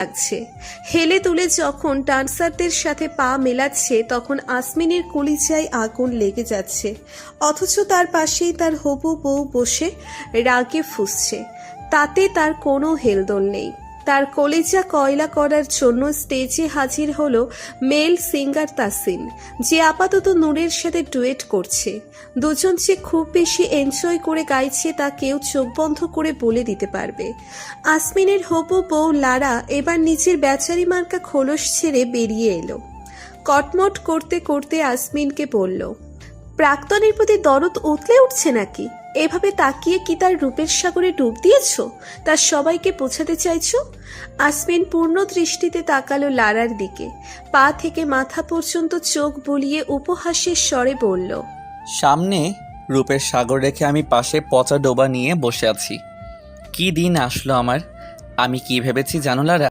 লাগছে। হেলে তুলে যখন ডান্সারদের সাথে পা মেলাচ্ছে তখন আসমিনের কলিজায় আগুন লেগে যাচ্ছে, অথচ তার পাশেই তার হবু বউ বসে রাগে ফুঁসছে। তাতে তার কোনো হেলদোল নেই। তার কলিজা কয়লা করার জন্য স্টেজে হাজির হলো মেল সিঙ্গার তাসিন, যে আপাতত নূরের সাথে ডুয়েট করছে। দুজন যে খুব বেশি এনজয় করে গাইছে তা কেউ চোখ বন্ধ করে বলে দিতে পারবে। আসমিনের হবু বউ লারা এবার নিজের বেচারি মার্কা খোলস ছেড়ে বেরিয়ে এলো। কটমট করতে করতে আসমিনকে বলল, প্রাক্তনের প্রতি দরদ উতলে উঠছে নাকি? এভাবে তাকিয়ে কি তার রূপের সাগরে ডুব দিয়েছ? তার সবাইকে বোঝাতে চাইছো? আসমিন পূর্ণ দৃষ্টিতে তাকালো লারার দিকে। পা থেকে মাথা পর্যন্ত চোখ বুলিয়ে উপহাসের স্বরে বলল, সামনে রূপের সাগর রেখে আমি পাশে পচা ডোবা নিয়ে বসে আছি। কি দিন আসলো আমার। আমি কি ভেবেছি জানো লারা?